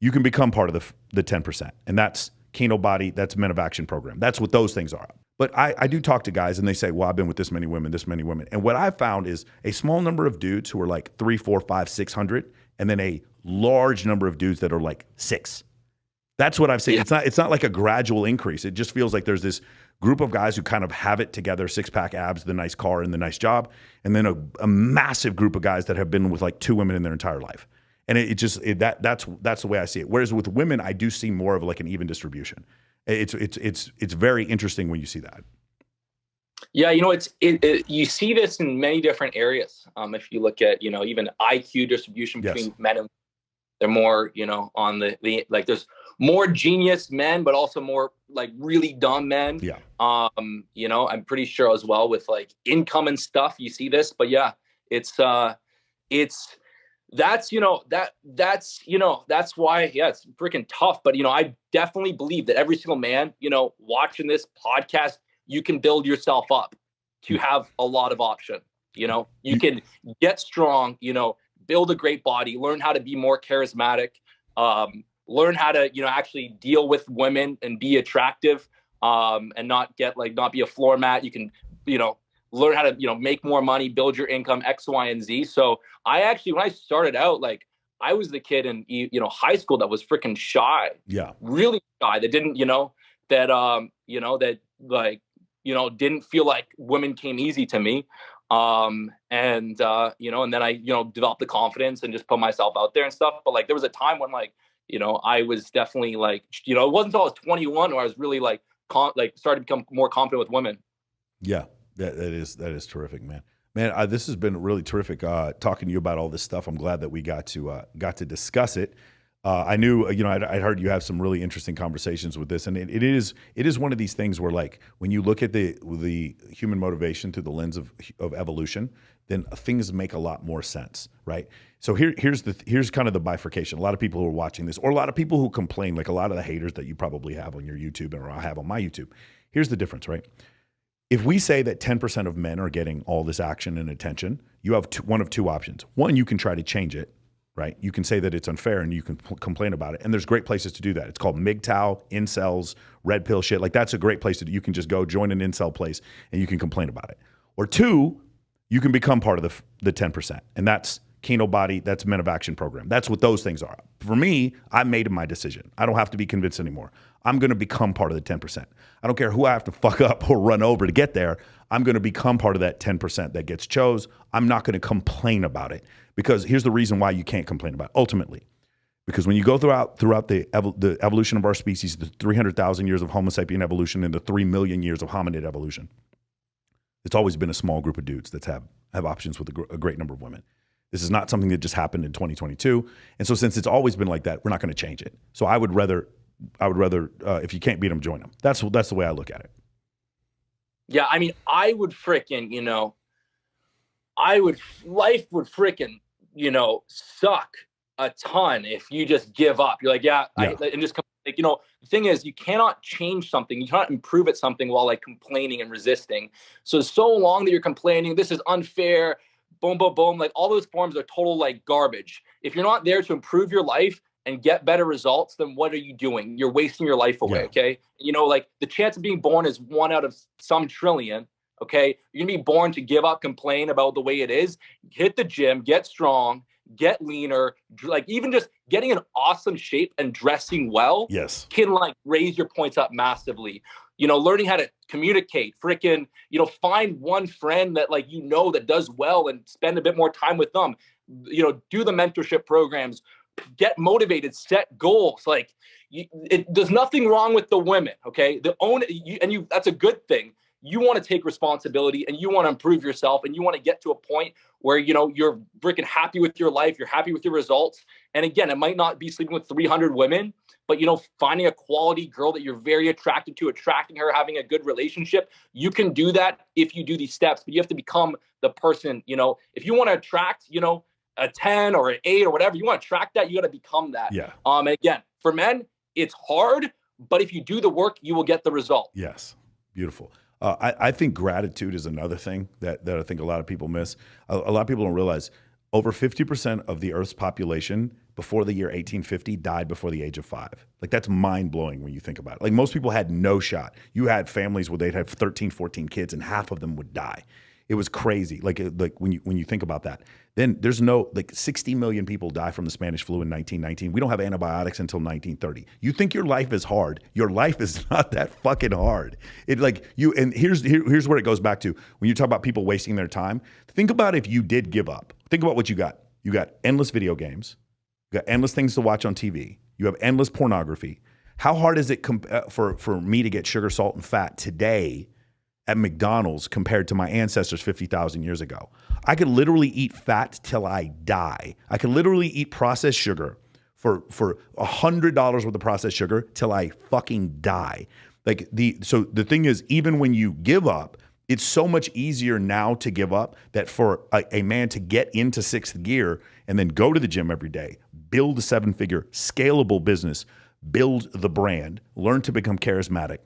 you can become part of the 10%. And that's Kano Body, that's Men of Action program. That's what those things are. But I do talk to guys and they say, well, I've been with this many women, this many women. And what I've found is a small number of dudes who are like 3, 4, 5, 600, and then a large number of dudes that are like 6. That's what I've seen. Yeah. It's not like a gradual increase. It just feels like there's this group of guys who kind of have it together, 6-pack abs, the nice car, and the nice job, and then a massive group of guys that have been with like 2 women in their entire life. And that's the way I see it. Whereas with women, I do see more of like an even distribution. It's very interesting when you see that. Yeah, you see this in many different areas. If you look at, even IQ distribution Yes. between men and they're more, on the like there's more genius men, but also more like really dumb men. Yeah. I'm pretty sure as well with like income and stuff, you see this, but yeah, it's that's that's why, yeah, it's freaking tough. But I definitely believe that every single man, watching this podcast, you can build yourself up to have a lot of option. You can get strong, build a great body, learn how to be more charismatic, learn how to, actually deal with women and be attractive, and not be a floor mat. You can, learn how to, make more money, build your income, X, Y, and Z. So I actually, when I started out, like I was the kid in, high school that was freaking shy. Yeah. Really shy. That didn't, didn't feel like women came easy to me. And then I, developed the confidence and just put myself out there and stuff. But like, there was a time when like, I was definitely like, it wasn't until I was 21 where I was really like, started to become more confident with women. Yeah. That is terrific, man. Man, this has been really terrific talking to you about all this stuff. I'm glad that we got to discuss it. I knew, I heard you have some really interesting conversations with this, and it is one of these things where, like, when you look at the human motivation through the lens of evolution, then things make a lot more sense, right? So here's kind of the bifurcation. A lot of people who are watching this, or a lot of people who complain, like a lot of the haters that you probably have on your YouTube or I have on my YouTube. Here's the difference, right? If we say that 10% of men are getting all this action and attention, you have one of 2 options. One, you can try to change it, right? You can say that it's unfair and you can complain about it. And there's great places to do that. It's called MGTOW, incels, red pill shit. Like that's a great place you can just go join an incel place and you can complain about it. Or 2, you can become part of the 10%. And that's Kano Body, that's Men of Action program. That's what those things are. For me, I made my decision. I don't have to be convinced anymore. I'm going to become part of the 10%. I don't care who I have to fuck up or run over to get there. I'm going to become part of that 10% that gets chose. I'm not going to complain about it, because here's the reason why you can't complain about it, ultimately. Because when you go throughout the evolution of our species, the 300,000 years of Homo sapien evolution and the 3 million years of hominid evolution, it's always been a small group of dudes that have options with a great number of women. This is not something that just happened in 2022. And so since it's always been like that, we're not going to change it. So I would rather if you can't beat them, join them. That's the way I look at it. Yeah, I mean, I would fricking, life would fricking, suck a ton if you just give up. You're like, and just like, the thing is, you cannot change something. You cannot improve at something while like complaining and resisting. So long that you're complaining, this is unfair, boom, boom, boom. Like all those forms are total like garbage. If you're not there to improve your life and get better results, then what are you doing? You're wasting your life away. Yeah. Okay. Like the chance of being born is 1 out of some trillion. Okay. You're going to be born to give up, complain about the way it is, hit the gym, get strong, get leaner, like even just getting in awesome shape and dressing well. Yes. Can like raise your points up massively. Learning how to communicate, freaking, find one friend that like, that does well and spend a bit more time with them, do the mentorship programs, get motivated, set goals. Like there's nothing wrong with the women. Okay. That's a good thing. You want to take responsibility and you want to improve yourself and you want to get to a point where, you're freaking happy with your life. You're happy with your results. And again, it might not be sleeping with 300 women, but, finding a quality girl that you're very attracted to, attracting her, having a good relationship. You can do that if you do these steps, but you have to become the person, if you want to attract, a 10 or an 8 or whatever, you want to attract that, you got to become that. Yeah. And again, for men, it's hard, but if you do the work, you will get the result. Yes. Beautiful. I think gratitude is another thing that I think a lot of people miss. A lot of people don't realize over 50% of the Earth's population before the year 1850 died before the age of 5. Like, that's mind blowing when you think about it. Like, most people had no shot. You had families where they'd have 13, 14 kids and half of them would die. It was crazy. Like when you think about that, then there's no, like, 60 million people die from the Spanish flu in 1919. We don't have antibiotics until 1930. You think your life is hard? Your life is not that fucking hard. It like you, and here's where it goes back to when you talk about people wasting their time. Think about if you did give up. Think about what you got. You got endless video games. You got endless things to watch on TV. You have endless pornography. How hard is it for me to get sugar, salt, and fat today at McDonald's compared to my ancestors 50,000 years ago? I could literally eat fat till I die. I could literally eat processed sugar for $100 worth of processed sugar till I fucking die. So the thing is, even when you give up, it's so much easier now to give up that for a man to get into sixth gear and then go to the gym every day, build a 7-figure scalable business, build the brand, learn to become charismatic,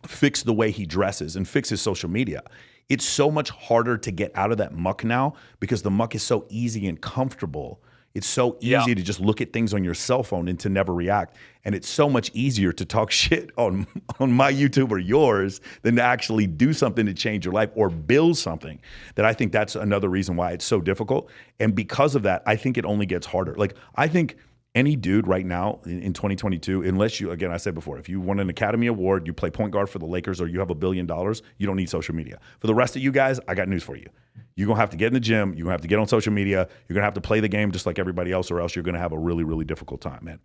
fix the way he dresses, and fix his social media. It's so much harder to get out of that muck now because the muck is so easy and comfortable. It's so easy to just look at things on your cell phone and to never react. And it's so much easier to talk shit on my YouTube or yours than to actually do something to change your life or build something. That I think that's another reason why it's so difficult. And because of that, I think it only gets harder. Like, I think any dude right now in 2022, unless you, again, I said before, if you won an Academy Award, you play point guard for the Lakers, or you have $1 billion, you don't need social media. For the rest of you guys, I got news for you. You're going to have to get in the gym. You're going to have to get on social media. You're going to have to play the game just like everybody else, or else you're going to have a really, really difficult time, man.